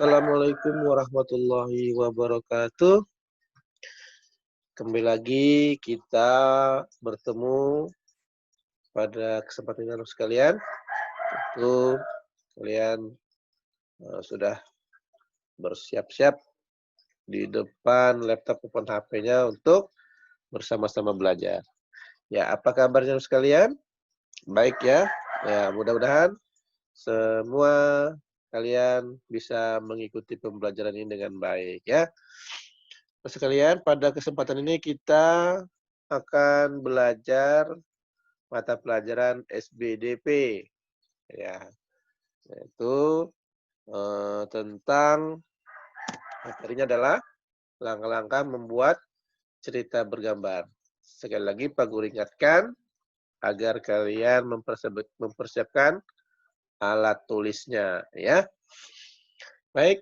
Assalamualaikum warahmatullahi wabarakatuh. Kembali lagi kita bertemu pada kesempatan ini sekalian. Tentu kalian sudah bersiap-siap di depan laptop maupun HP-nya untuk bersama-sama belajar. Ya, apa kabarnya sekalian? Baik ya. Ya, mudah-mudahan semua kalian bisa mengikuti pembelajaran ini dengan baik ya. Sekalian, pada kesempatan ini kita akan belajar mata pelajaran SBDP ya, yaitu tentang materinya adalah langkah-langkah membuat cerita bergambar. Sekali lagi Pak Guru ingatkan agar kalian mempersiapkan alat tulisnya ya. Baik,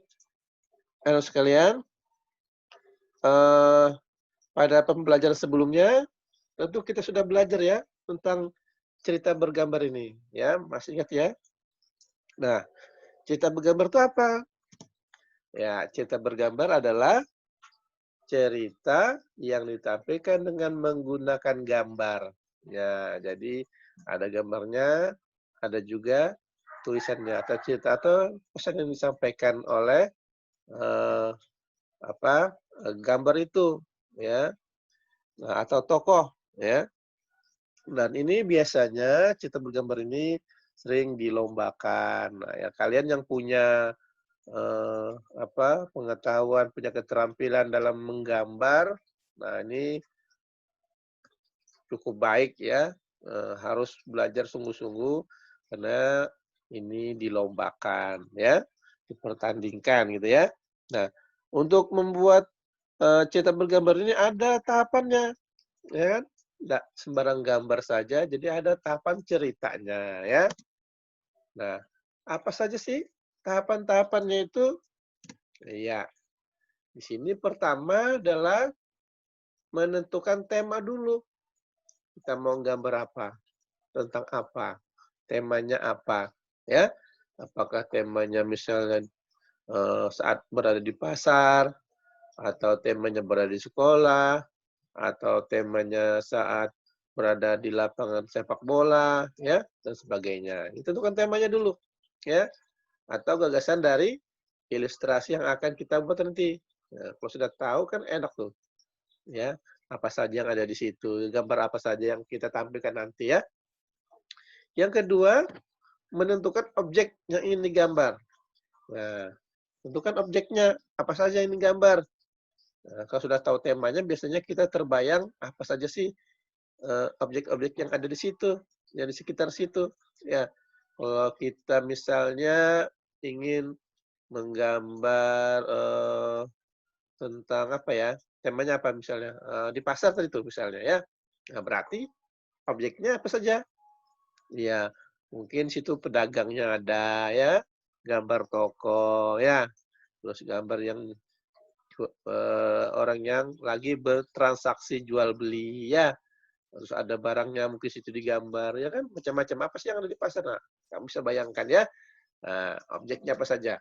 anak sekalian, pada pembelajaran sebelumnya tentu kita sudah belajar ya tentang cerita bergambar ini ya, masih ingat ya? Nah, cerita bergambar itu apa? Ya, cerita bergambar adalah cerita yang ditampilkan dengan menggunakan gambar. Ya, jadi ada gambarnya, ada juga tulisannya atau cerita atau pesan yang disampaikan oleh eh, gambar itu, ya, nah, atau tokoh, ya. Dan ini biasanya cerita bergambar ini sering dilombakan. Nah, ya kalian yang punya pengetahuan, punya keterampilan dalam menggambar, nah ini cukup baik ya, harus belajar sungguh-sungguh karena ini dilombakan ya, dipertandingkan gitu ya. Nah, untuk membuat, cerita bergambar ini ada tahapannya, ya kan? Nggak sembarang gambar saja, jadi ada tahapan ceritanya ya. Nah, apa saja sih tahapan-tahapannya itu? Iya, di sini pertama adalah menentukan tema dulu. Kita mau gambar apa? Tentang apa? Temanya apa? Ya. Apakah temanya misalnya saat berada di pasar, atau temanya berada di sekolah, atau temanya saat berada di lapangan sepak bola, ya, dan sebagainya. Itu tentukan temanya dulu, ya. Atau gagasan dari ilustrasi yang akan kita buat nanti. Nah, kalau sudah tahu kan enak tuh, ya. Apa saja yang ada di situ, gambar apa saja yang kita tampilkan nanti ya. Yang kedua, menentukan objek yang ingin digambar. Nah, tentukan objeknya, apa saja yang digambar. Nah, kalau sudah tahu temanya, biasanya kita terbayang apa saja sih objek-objek yang ada di situ, yang di sekitar situ. Ya, kalau kita misalnya ingin menggambar tentang apa ya, temanya apa misalnya, di pasar tadi itu misalnya ya. Nah, berarti objeknya apa saja? Ya, mungkin situ pedagangnya ada ya, gambar toko ya, terus gambar yang orang yang lagi bertransaksi jual beli ya, terus ada barangnya mungkin situ digambar ya kan, macam-macam apa sih yang ada di pasar. Nah, kamu bisa bayangkan ya, nah, objeknya apa saja.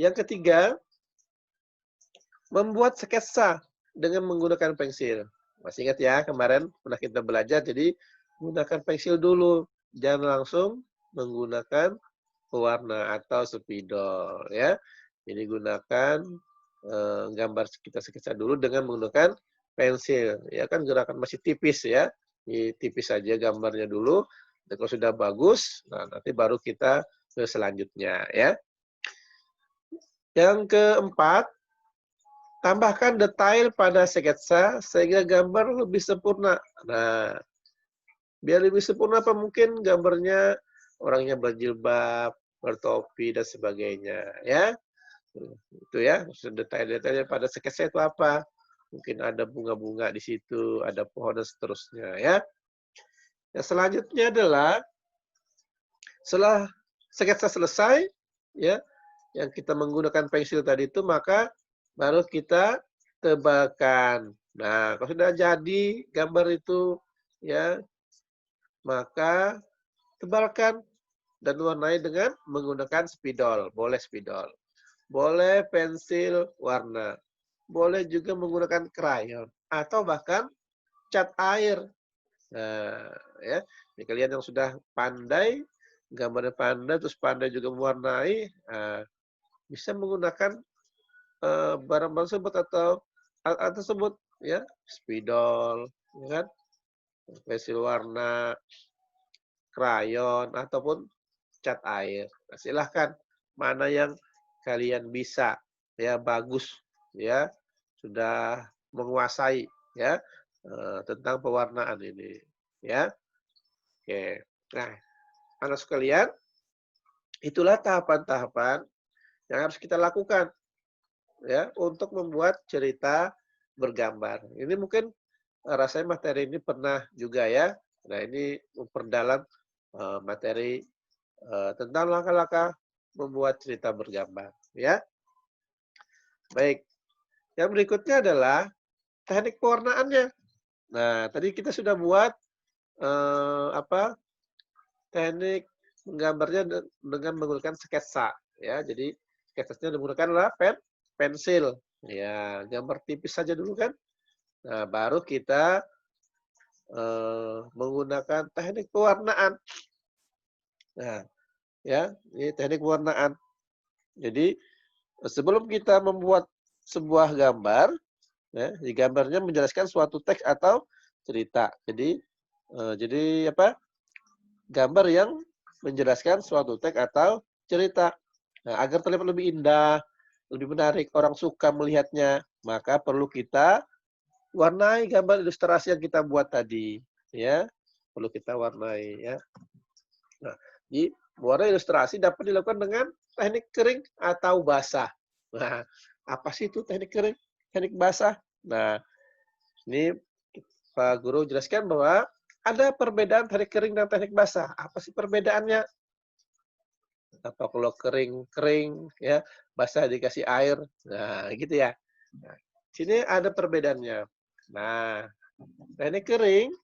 Yang ketiga, membuat sketsa dengan menggunakan pensil. Masih ingat ya kemarin pernah kita belajar, jadi gunakan pensil dulu, jangan langsung menggunakan pewarna atau spidol ya. Jadi gunakan gambar kita sketsa dulu dengan menggunakan pensil. Ya kan gerakan masih tipis ya. Tipis saja gambarnya dulu. Dan kalau sudah bagus, nah nanti baru kita ke selanjutnya ya. Yang keempat, tambahkan detail pada sketsa sehingga gambar lebih sempurna. Nah, biar lebih sempurna apa mungkin gambarnya orangnya berjilbab, bertopi dan sebagainya ya. Itu ya, detail-detailnya pada sketsa itu apa? Mungkin ada bunga-bunga di situ, ada pohon dan seterusnya ya. Yang selanjutnya adalah setelah sketsa selesai ya, yang kita menggunakan pensil tadi itu, maka baru kita tebalkan. Nah, kalau sudah jadi gambar itu ya, maka tebalkan dan warnai dengan menggunakan spidol, boleh spidol. boleh pensil warna, boleh juga menggunakan krayon, atau bahkan cat air. Nah, ya, ini kalian yang sudah pandai, gambarnya pandai, terus pandai juga mewarnai, bisa menggunakan barang-barang tersebut atau alat-alat tersebut, ya, spidol, ya kan, pensil warna, krayon, ataupun cat air. Nah, silahkan mana yang kalian bisa, ya bagus, ya sudah menguasai, ya tentang pewarnaan ini, ya. Oke. Nah, anak sekalian, itulah tahapan-tahapan yang harus kita lakukan, ya, untuk membuat cerita bergambar. Ini mungkin rasanya materi ini pernah juga ya. Nah, ini memperdalam materi tentang langkah-langkah membuat cerita bergambar, ya. Baik, yang berikutnya adalah teknik pewarnaannya. Nah, tadi kita sudah buat apa, teknik menggambarnya dengan menggunakan sketsa, ya. Jadi sketsanya menggunakan adalah pensil. Ya, gambar tipis saja dulu kan. Nah, baru kita menggunakan teknik pewarnaan. Nah, ya, ini teknik pewarnaan. Jadi sebelum kita membuat sebuah gambar, ya, di gambarnya menjelaskan suatu teks atau cerita. Jadi apa? Gambar yang menjelaskan suatu teks atau cerita. Nah, agar terlihat lebih indah, lebih menarik, orang suka melihatnya, maka perlu kita warnai gambar ilustrasi yang kita buat tadi, ya. Perlu kita warnai, ya. Nah, jadi warna ilustrasi dapat dilakukan dengan teknik kering atau basah. Nah, apa sih itu teknik kering, teknik basah? Nah, ini Pak Guru jelaskan bahwa ada perbedaan teknik kering dan teknik basah. Apa sih perbedaannya? Apa kalau kering kering ya, basah dikasih air. Nah, gitu ya. Nah, sini ada perbedaannya. Nah, teknik kering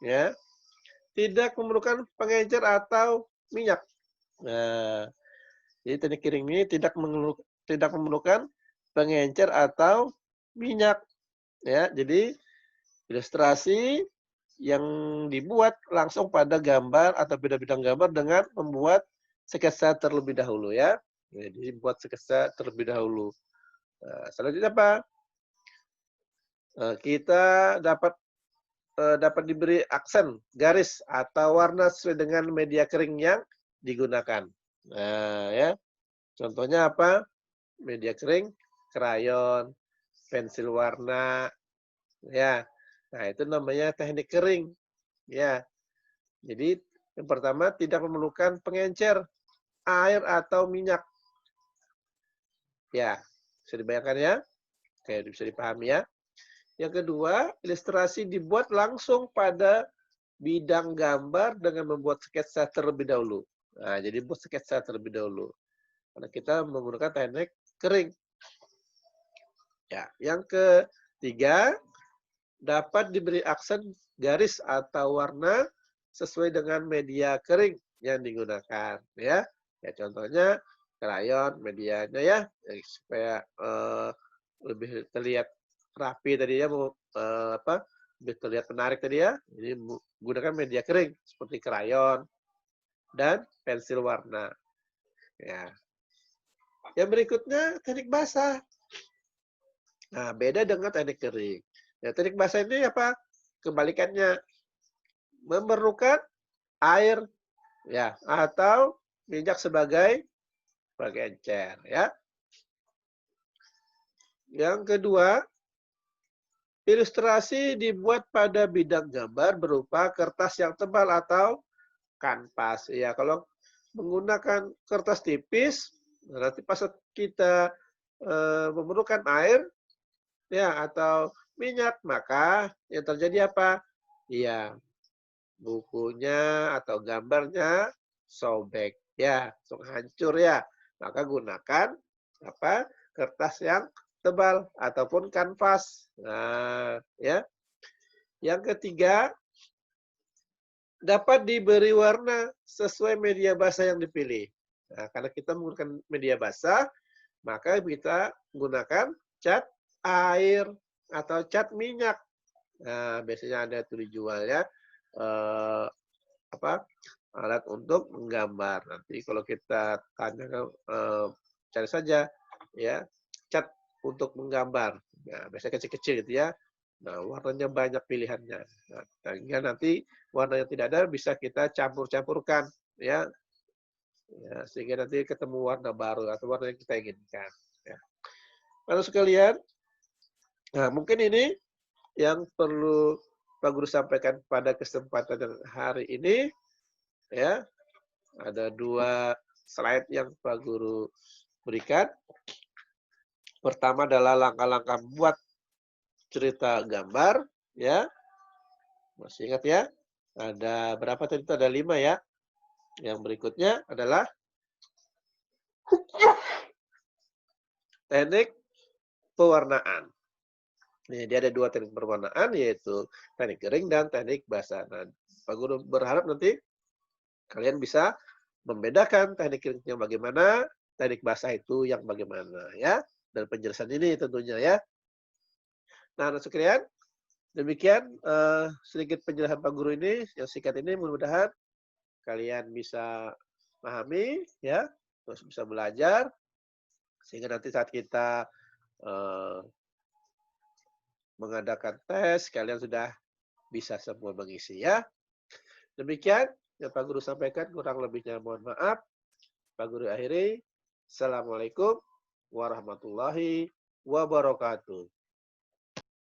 ya tidak memerlukan pengencer atau minyak. Nah, jadi teknik kering ini tidak memerlukan pengencer atau minyak ya. Jadi ilustrasi yang dibuat langsung pada gambar atau bidang-bidang gambar dengan membuat sketsa terlebih dahulu ya. Jadi buat sketsa terlebih dahulu. Nah, selanjutnya apa? Kita dapat diberi aksen, garis atau warna sesuai dengan media kering yang digunakan. Nah, ya. Contohnya apa? Media kering, krayon, pensil warna, ya. Nah, itu namanya teknik kering, ya. Jadi, yang pertama tidak memerlukan pengencer, air atau minyak. Ya, bisa dibayangkan ya? Oke, bisa dipahami ya. Yang kedua, ilustrasi dibuat langsung pada bidang gambar dengan membuat sketsa terlebih dahulu. Nah, jadi buat sketsa terlebih dahulu. Karena kita menggunakan teknik kering. Ya, yang ketiga, dapat diberi aksen garis atau warna sesuai dengan media kering yang digunakan, ya. Ya contohnya krayon medianya ya, supaya lebih terlihat rapi tadi ya, apa, lebih terlihat menarik tadi ya. Jadi menggunakan media kering seperti krayon dan pensil warna. Ya. Yang berikutnya teknik basah. Nah, beda dengan teknik kering. Ya, teknik basah ini apa? Kebalikannya, memerlukan air ya atau minyak sebagai pengencer ya. Yang kedua, ilustrasi dibuat pada bidang gambar berupa kertas yang tebal atau kanvas. Ya, kalau menggunakan kertas tipis, nanti pas kita memerlukan air ya atau minyak, maka yang terjadi apa? Iya, bukunya atau gambarnya sobek ya, langsung hancur ya. Maka gunakan apa? Kertas yang tebal ataupun kanvas. Nah, ya. Yang ketiga, dapat diberi warna sesuai media basah yang dipilih. Nah, karena kita menggunakan media basah, maka kita gunakan cat air atau cat minyak. Nah, biasanya ada tuh dijual ya, eee, apa, alat untuk menggambar. Nanti kalau kita tanya, cari saja ya, cat untuk menggambar. Nah, biasanya kecil-kecil gitu ya. Nah, warnanya banyak pilihannya. Nah, sehingga nanti warna yang tidak ada bisa kita campur-campurkan ya, ya, sehingga nanti ketemu warna baru atau warna yang kita inginkan, ya. Lalu sekalian, nah mungkin ini yang perlu Pak Guru sampaikan pada kesempatan yang hari ini, ya. Ada 2 slide yang Pak Guru berikan. Pertama adalah langkah-langkah membuat cerita gambar, ya. Masih ingat ya? Ada berapa tadi itu? Ada 5 ya. Yang berikutnya adalah teknik pewarnaan. Nih, dia ada 2 teknik pewarnaan, yaitu teknik kering dan teknik basah. Nah, Pak Guru berharap nanti kalian bisa membedakan teknik keringnya bagaimana, teknik basah itu yang bagaimana ya. Dan penjelasan ini tentunya ya. Nah, anak sekalian, demikian sedikit penjelasan Pak Guru ini yang singkat ini, mudah-mudahan kalian bisa pahami ya, terus bisa belajar sehingga nanti saat kita eh, mengadakan tes kalian sudah bisa semua mengisi ya. Demikian yang Pak Guru sampaikan, kurang lebihnya mohon maaf. Pak Guru akhiri. Assalamualaikum warahmatullahi wabarakatuh.